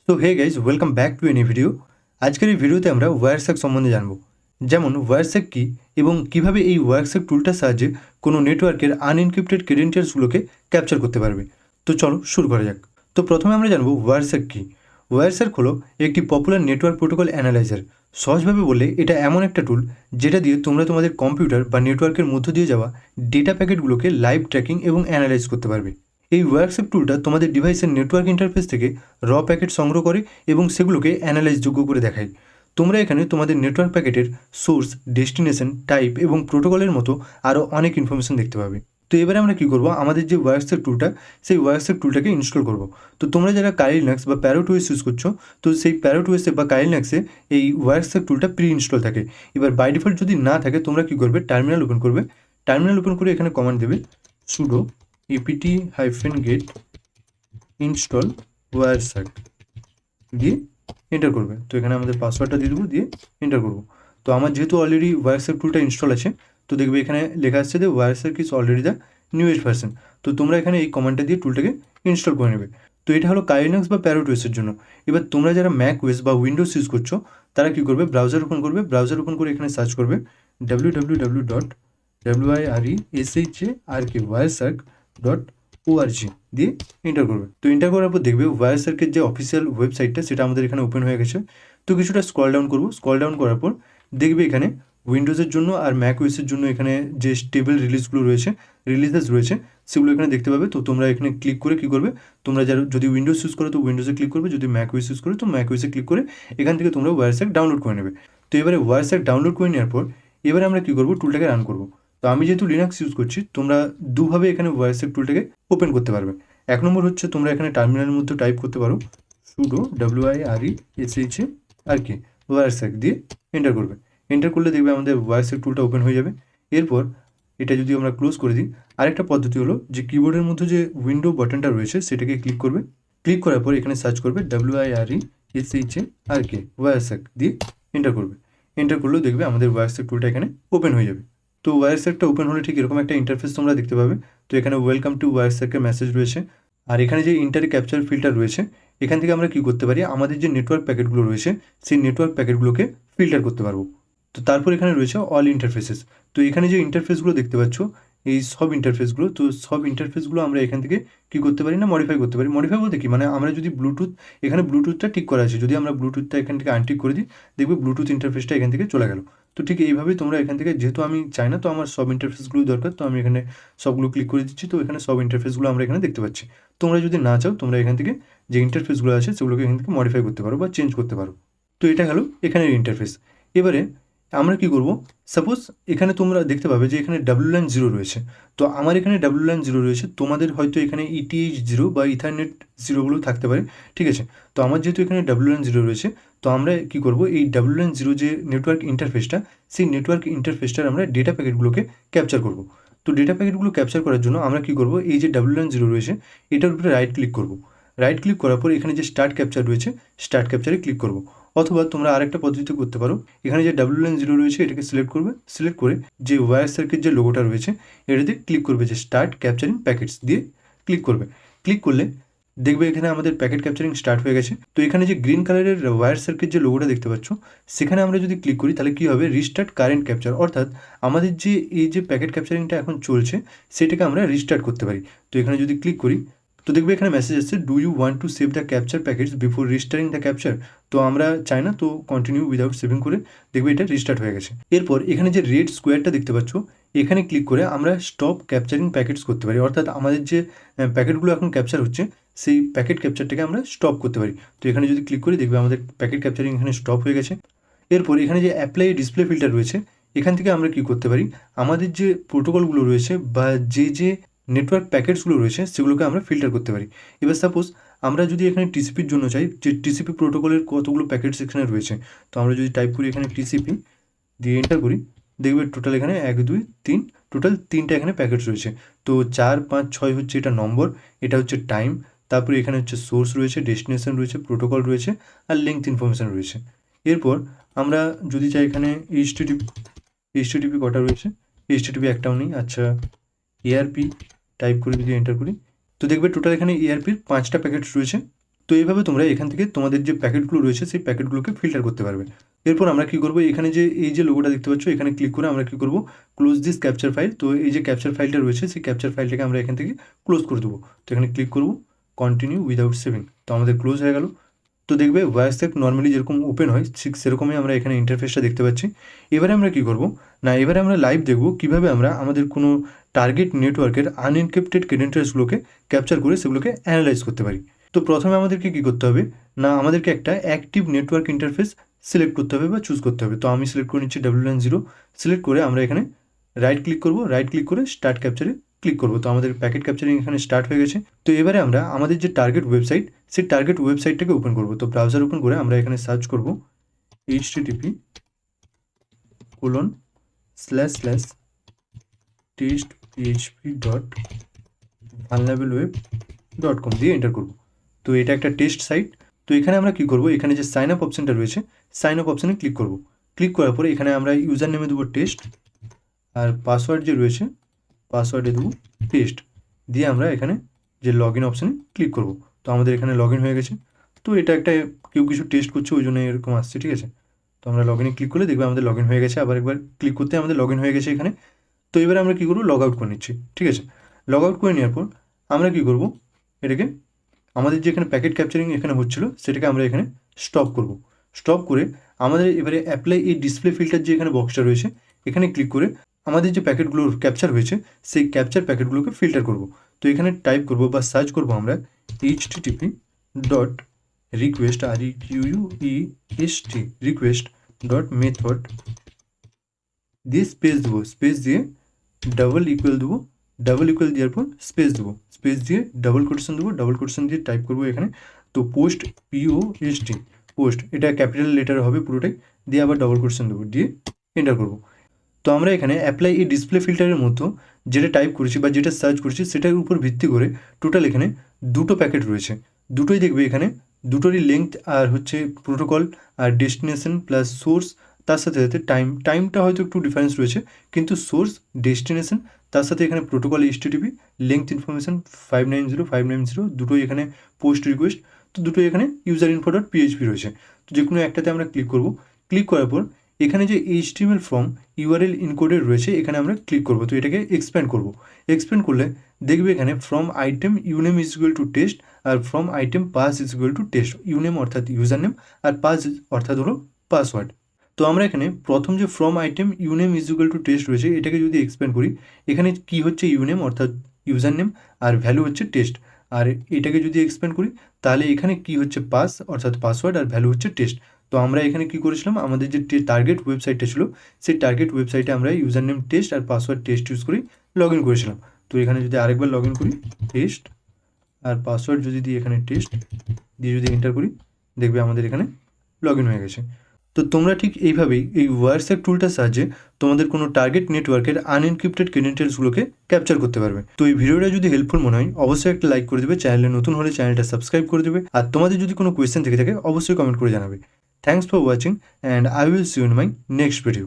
So hey guys welcome back to any video. আজকের এই ভিডিওতে আমরা ওয়্যারস্যাক সম্বন্ধে জানবো, যেমন ওয়্যারস্যাক কী এবং কিভাবে এই ওয়্যারস্যাক টুলটার সাহায্যে কোনো নেটওয়ার্কের আনএনক্রিপ্টেড ক্রেডেনশিয়ালসগুলোকে ক্যাপচার করতে পারবে। তো চলো শুরু করা যাক। তো প্রথমে আমরা জানবো ওয়্যারস্যাক কী। ওয়্যারস্যাক হলো একটি পপুলার নেটওয়ার্ক প্রোটোকল অ্যানালাইজার। সহজভাবে বললে এটা এমন একটা টুল যেটা দিয়ে তোমরা তোমাদের কম্পিউটার বা নেটওয়ার্কের মধ্য দিয়ে যাওয়া ডেটা প্যাকেটগুলোকে লাইভ ট্র্যাকিং এবং অ্যানালাইজ করতে পারবে। এই ওয়্যারস্যাক টুলটা তোমাদের ডিভাইসের নেটওয়ার্ক ইন্টারফেস থেকে র প্যাকেট সংগ্রহ করে এবং সেগুলোকে অ্যানালাইজযোগ্য করে দেখায়। তোমরা এখানে তোমাদের নেটওয়ার্ক প্যাকেটের সোর্স, ডেস্টিনেশন, টাইপ এবং প্রোটোকলের মতো আরও অনেক ইনফরমেশন দেখতে পাবে। তো এবারে আমরা কী করবো, আমাদের যে ওয়্যারস্যাক টুলটা সেই ওয়্যারস্যাক টুলটাকে ইনস্টল করব। তো তোমরা যারা কাইলি লিনাক্স বা প্যারোটওয়েস ইউজ করছো, তো সেই প্যারোটওয়েসে বা কাইলি লিনাক্সে এই ওয়্যারস্যাক টুলটা প্রি ইনস্টল থাকে। এবার বাই ডিফল্ট যদি না থাকে তোমরা কী করবে, টার্মিনাল ওপেন করবে। টার্মিনাল ওপেন করে এখানে কমান্ড দেবে sudo apt-get ইনস্টল ওয়্যারস্যাক দিয়ে এন্টার করবে। তো এখানে আমাদের পাসওয়ার্ডটা দিয়ে দেবো, দিয়ে এন্টার করবো। তো আমার যেহেতু অলরেডি ওয়্যারস্যাক টুলটা ইনস্টল আছে, তো দেখবে এখানে লেখা আসছে যে Wireshark is already the newest version. তো তোমরা এখানে এই কমান্ডটা দিয়ে টুলটাকে ইনস্টল করে নেবে। তো এটা হলো কাইলি লিনাক্স বা প্যারোটওয়েসের জন্য। এবার তোমরা যারা ম্যাক ওয়েস বা উইন্ডোজ ইউজ করছো তারা কী করবে, ব্রাউজার ওপেন করবে। ব্রাউজার ওপেন করে এখানে সার্চ করবে www.wirsak দিয়ে এন্টার করবে। তো এন্টার করার পর দেখবে ওয়্যারস্যাকের যে অফিসিয়াল ওয়েবসাইটটা সেটা আমাদের এখানে ওপেন হয়ে গেছে। তো কিছুটা স্ক্রল ডাউন করবো। স্ক্রল ডাউন করার পর দেখবে এখানে উইন্ডোজের জন্য আর ম্যাক ওয়েসের জন্য এখানে যে স্টেবল রিলিজেস রয়েছে সেগুলো এখানে দেখতে পাবে। তো তোমরা এখানে ক্লিক করে কী করবে, তোমরা যারা যদি উইন্ডোজ ইউজ করো তো উইন্ডোজে ক্লিক করবে, যদি ম্যাক ওয়েস ইউজ করো তো ম্যাক ওয়েসে ক্লিক করে এখান থেকে তোমরা ওয়্যারস্যাক ডাউনলোড করে নেবে। তো এবারে ওয়্যারস্যাক ডাউনলোড করে নেওয়ার পর এবারে আমরা কী করবো, টুলটাকে রান করবো। তো আমি যেহেতু লিনাক্স ইউজ করছি, তোমরা দুভাবে এখানে ওয়্যারস্যাক টুলটাকে ওপেন করতে পারবে। এক নম্বর হচ্ছে তোমরা এখানে টার্মিনালের মধ্যে টাইপ করতে পারো sudo wirsak ওয়্যারস্যাক দিয়ে এন্টার করবে। এন্টার করলে দেখবে আমাদের ওয়্যারস্যাক টুলটা ওপেন হয়ে যাবে। এরপর এটা যদি আমরা ক্লোজ করে দিই, আরেকটা পদ্ধতি হলো যে কিবোর্ডের মধ্যে যে উইন্ডো বাটনটা রয়েছে সেটাকে ক্লিক করবে। ক্লিক করার পর এখানে সার্চ করবে ওয়্যারস্যাক দিয়ে এন্টার করবে। এন্টার করলেও দেখবে আমাদের ওয়্যারস্যাক টুলটা এখানে ওপেন হয়ে যাবে। তো ওয়্যারস্যাকটা ওপেন হলে ঠিক এরকম একটা ইন্টারফেস তোমরা দেখতে পাবে। তো এখানে ওয়েলকাম টু ওয়্যারস্যাকের মেসেজ রয়েছে। আর এখানে যে ইন্টার ক্যাপচার ফিল্টার রয়েছে, এখান থেকে আমরা কী করতে পারি, আমাদের যে নেটওয়ার্ক প্যাকেটগুলো রয়েছে সেই নেটওয়ার্ক প্যাকেটগুলোকে ফিল্টার করতে পারবো। তো তারপর এখানে রয়েছে অল ইন্টারফেসেস। তো এখানে যে ইন্টারফেসগুলো দেখতে পাচ্ছ, এই সব ইন্টারফেসগুলো, তো সব ইন্টারফেসগুলো আমরা এখান থেকে কী করতে পারি না, মডিফাই করতে পারি। মডিফাই বলতে কি, মানে আমরা যদি ব্লুটুথ, এখানে ব্লুটুথটা ঠিক করা আছে, যদি আমরা ব্লুটুথটা এখান থেকে আনটিক করে দিই, দেখবে ব্লুটুথ ইন্টারফেসটা এখান থেকে চলে গেল। তো ঠিক এইভাবেই তোমরা এখান থেকে, যেহেতু আমি চাই না তো আমার সব ইন্টারফেসগুলো দরকার, তো আমি এখানে সবগুলো ক্লিক করে দিচ্ছি। তো এখানে সব ইন্টারফেসগুলো আমরা এখানে দেখতে পাচ্ছি। তোমরা যদি না চাও তোমরা এখান থেকে যে ইন্টারফেসগুলো আছে সেগুলোকে এখান থেকে মডিফাই করতে পারো বা চেঞ্জ করতে পারো। তো এটা গেল এখানের ইন্টারফেস। এবারে আমরা কি করব, সাপোজ এখানে তোমরা দেখতে পাবে যে এখানে WLAN 0 রয়েছে। তো আমার এখানে WLAN 0 রয়েছে, তোমাদের হয়তো এখানে ETH 0 বা ইথারনেট 0গুলো থাকতে পারে, ঠিক আছে। তো আমার যেহেতু এখানে WLAN 0 রয়েছে, তো আমরা কি করব, এই WLAN 0 যে নেটওয়ার্ক ইন্টারফেসটা, সেই নেটওয়ার্ক ইন্টারফেসটার আমরা ডেটা প্যাকেটগুলোকে ক্যাপচার করব। তো ডেটা প্যাকেটগুলো ক্যাপচার করার জন্য আমরা কি করব, এই যে WLAN 0 রয়েছে এটার উপরে রাইট ক্লিক করব। রাইট ক্লিক করার পর এখানে যে স্টার্ট ক্যাপচার রয়েছে, স্টার্ট ক্যাপচারে ক্লিক করব। অথবা তোমরা আরেকটা পদ্ধতিতে করতে পারো, এখানে যে WLAN 0 রয়েছে এটাকে সিলেক্ট করবে। সিলেক্ট করে যে ওয়্যারস্যাকের যে লোগোটা রয়েছে এটাতে ক্লিক করবে, যে স্টার্ট ক্যাপচারিং প্যাকেটস দিয়ে ক্লিক করবে। ক্লিক করলে দেখবে এখানে আমাদের প্যাকেট ক্যাপচারিং স্টার্ট হয়ে গেছে। তো এখানে যে গ্রিন কালারের ওয়্যারস্যাকের যে লোগোটা দেখতে পাচ্ছ, সেখানে আমরা যদি ক্লিক করি তাহলে কী হবে, রিস্টার্ট কারেন্ট ক্যাপচার, অর্থাৎ আমাদের যে এই যে প্যাকেট ক্যাপচারিংটা এখন চলছে সেটাকে আমরা রিস্টার্ট করতে পারি। তো এখানে যদি ক্লিক করি তো দেখবে এখানে মেসেজ আসছে, do you want to save the capture packets before restarting the capture. তো আমরা চাই না, তো কন্টিনিউ উইদাউট সেভিং করে দেখবে এটা রিস্টার্ট হয়ে গেছে। এরপর এখানে যে রেড স্কোয়ারটা দেখতে পাচ্ছ, এখানে ক্লিক করে আমরা স্টপ ক্যাপচারিং প্যাকেটস করতে পারি, অর্থাৎ আমাদের যে প্যাকেটগুলো এখন ক্যাপচার হচ্ছে সেই প্যাকেট ক্যাপচারটাকে আমরা স্টপ করতে পারি। তো এখানে যদি ক্লিক করি দেখবে আমাদের প্যাকেট ক্যাপচারিং এখানে স্টপ হয়ে গেছে। এরপর এখানে যে অ্যাপ্লাই ডিসপ্লে ফিল্টার রয়েছে, এখান থেকে আমরা কী করতে পারি, আমাদের যে প্রোটোকলগুলো রয়েছে বা যে নেটওয়ার্ক প্যাকেটসগুলো রয়েছে সেগুলোকে আমরা ফিল্টার করতে পারি। এবার সাপোজ আমরা যদি এখানে টিসিপির জন্য চাই, যে টিসিপি প্রোটোকলের কতগুলো প্যাকেটস এখানে রয়েছে, তো আমরা যদি টাইপ করি এখানে টিসিপি দিয়ে এন্টার করি, দেখবে টোটাল এখানে 1 2 3 টোটাল 3টা এখানে প্যাকেটস রয়েছে। তো 4 5 6 হচ্ছে এটা নম্বর, এটা হচ্ছে টাইম, তারপরে এখানে হচ্ছে সোর্স রয়েছে, ডেস্টিনেশন রয়েছে, প্রোটোকল রয়েছে আর লিঙ্ক ইনফরমেশান রয়েছে। এরপর আমরা যদি চাই এখানে এইচটিটিপি কটা রয়েছে, এইচটিটিপি একটাও নেই। আচ্ছা, এআরপি টাইপ করে যদি এন্টার করি তো দেখবে টোটাল এখানে এআরপির 5টা প্যাকেটস রয়েছে। তো তো এইভাবে তোমরা এখান থেকে তোমাদের যে প্যাকেটগুলো রয়েছে সেই প্যাকেটগুলোকে ফিল্টার করতে পারবে। এরপর আমরা কী করবো, এখানে যে এই যে লোগোটা দেখতে পাচ্ছ এখানে ক্লিক করে আমরা কী করবো, ক্লোজ দিস ক্যাপচার ফাইল। তো এই যে ক্যাপচার ফাইলটা রয়েছে সেই ক্যাপচার ফাইলটাকে আমরা এখান থেকে ক্লোজ করে দেবো। তো এখানে ক্লিক করবো কন্টিনিউ উইদাউট সেভিং, তো আমাদের ক্লোজ হয়ে গেল। তো দেখবে ওয়ারস্যাক নর্মালি যেরকম ওপেন হয় ঠিক সেরকমই আমরা এখানে ইন্টারফেসটা দেখতে পাচ্ছি। এবারে আমরা কী করবো না, এবারে আমরা লাইভ দেখবো কীভাবে আমরা আমাদের কোনো টার্গেট নেটওয়ার্কের আনএনক্রিপ্টেড ক্রেডেন্টিয়ালসগুলোকে ক্যাপচার করে সেগুলোকে অ্যানালাইজ করতে পারি। তো প্রথমে আমাদেরকে কী করতে হবে না, আমাদেরকে একটা অ্যাক্টিভ নেটওয়ার্ক ইন্টারফেস সিলেক্ট করতে হবে বা চুজ করতে হবে। তো আমি সিলেক্ট করে নিচ্ছি WLAN 0। সিলেক্ট করে আমরা এখানে রাইট ক্লিক করবো, রাইট ক্লিক করে স্টার্ট ক্যাপচারে ক্লিক করবো। তো আমাদের প্যাকেট ক্যাপচারিং এখানে স্টার্ট হয়ে গেছে। তো এবারে আমরা আমাদের যে টার্গেট ওয়েবসাইট সেই টার্গেট ওয়েবসাইটটাকে ওপেন করবো। তো ব্রাউজার ওপেন করে আমরা এখানে সার্চ করবো http://testphp.vulnerableWeb.com দিয়ে এন্টার করবো। তো এটা একটা টেস্ট সাইট। তো এখানে আমরা কী করবো, এখানে যে সাইন আপ অপশানটা রয়েছে সাইন আপ অপশানে ক্লিক করবো। ক্লিক করার পরে এখানে আমরা ইউজার নেমে দেবো টেস্ট, আর পাসওয়ার্ড যে রয়েছে পাসওয়ার্ডে দেবো টেস্ট, দিয়ে আমরা এখানে যে লগ ইন অপশানে ক্লিক করব। তো আমাদের এখানে লগ ইন হয়ে গেছে। তো এটা একটা কেউ কিছু টেস্ট করছে ওই জন্য এরকম আসছে, ঠিক আছে। তো আমরা লগ ইনে ক্লিক করলে দেখবে আমাদের লগ ইন হয়ে গেছে। আবার একবার ক্লিক করতে আমাদের লগ ইন হয়ে গেছে এখানে। তো এবারে আমরা কী করবো, লগ আউট করে নিচ্ছি, ঠিক আছে। লগ আউট করে নেওয়ার পর আমরা কী করবো, এটাকে আমাদের যে এখানে প্যাকেট ক্যাপচারিং এখানে হচ্ছিলো সেটাকে আমরা এখানে স্টপ করব। স্টপ করে আমাদের এবারে অ্যাপ্লাই এই ডিসপ্লে ফিল্টার যে এখানে বক্সটা রয়েছে এখানে ক্লিক করে আমাদের যে প্যাকেটগুলোর ক্যাপচার হয়েছে সেই ক্যাপচার প্যাকেটগুলোকে ফিল্টার করব। তো এখানে টাইপ করব বা সার্চ করব আমরা http://request দিয়ে স্পেস দেবো, স্পেস দিয়ে ডাবল ইকুয়াল দেবো, ডাবল ইকুয়াল দেওয়ার পর স্পেস দেবো, স্পেস দিয়ে ডাবল কোটেশন দেবো, ডাবল কোটেশন দিয়ে টাইপ করবো এখানে। তো পোস্ট POST পোস্ট, এটা ক্যাপিটাল লেটার হবে পুরোটাই, দিয়ে আবার ডাবল কোটেশন দেবো, দিয়ে এন্টার করবো। তো আমরা এখানে অ্যাপ্লাই এই ডিসপ্লে ফিল্টারের মতো যেটা টাইপ করেছি বা যেটা সার্চ করেছি সেটার উপর ভিত্তি করে টোটাল এখানে দুটো প্যাকেট রয়েছে। দুটোই দেখবে এখানে দুটোরই লেংথ আর হচ্ছে প্রোটোকল আর ডেস্টিনেশন প্লাস সোর্স, তার সাথে সাথে টাইমটা হয়তো একটু ডিফারেন্স রয়েছে, কিন্তু সোর্স ডেস্টিনেশন তার সাথে এখানে প্রোটোকল HTTP লেংথ ইনফরমেশন 590 দুটোই এখানে পোস্ট রিকোয়েস্ট। তো দুটোই এখানে ইউজার info.php রয়েছে। তো যে কোনো একটাতে আমরা ক্লিক করব। ক্লিক করার পর এখানে যে HTML ফর্ম URL ইনকোডেড রয়েছে এখানে আমরা ক্লিক করব। তো এটাকে এক্সপ্যান্ড করব। এক্সপ্যান্ড করলে দেখবে এখানে from item uname is equal to test আর from item pass is equal to test. Uname অর্থাৎ ইউজার নেম আর পাস অর্থাৎ হলো পাসওয়ার্ড। তো আমরা এখানে প্রথম যে from item uname is equal to test রয়েছে এটাকে যদি এক্সপ্যান্ড করি, এখানে কি হচ্ছে ইউনেম অর্থাৎ ইউজার নেম আর ভ্যালু হচ্ছে টেস্ট। আর এটাকে যদি এক্সপ্যান্ড করি তাহলে এখানে কি হচ্ছে পাস অর্থাৎ পাসওয়ার্ড আর ভ্যালু হচ্ছে টেস্ট। তো আমরা এখানে কি করেছিলাম, আমাদের যে টার্গেট ওয়েবসাইটটা ছিল সেই টার্গেট ওয়েবসাইটে আমরা ইউজার নেম টেস্ট আর পাসওয়ার্ড টেস্ট ইউজ করি লগ ইন করেছিলাম। তো এখানে যদি আরেকবার লগ ইন করি টেস্ট আর পাসওয়ার্ড যদি দিই এখানে টেস্ট দিয়ে যদি এন্টার করি দেখবে আমাদের এখানে লগ ইন হয়ে গেছে। তো তোমরা ঠিক এইভাবেই এই ওয়ারস্যাক টুলটার সাহায্যে তোমাদের কোনো টার্গেট নেটওয়ার্কের আনএনক্রিপ্টেড ক্রেডেন্টিয়ালসগুলোকে ক্যাপচার করতে পারবে। তো এই ভিডিওটা যদি হেল্পফুল মনে হয় অবশ্যই একটা লাইক করে দেবে, চ্যানেলে নতুন হলে চ্যানেলটা সাবস্ক্রাইব করে দেবে, আর তোমাদের যদি কোনো কোয়েশ্চেন থেকে থাকে অবশ্যই কমেন্ট করে জানাবে। Thanks for watching and I will see you in my next video.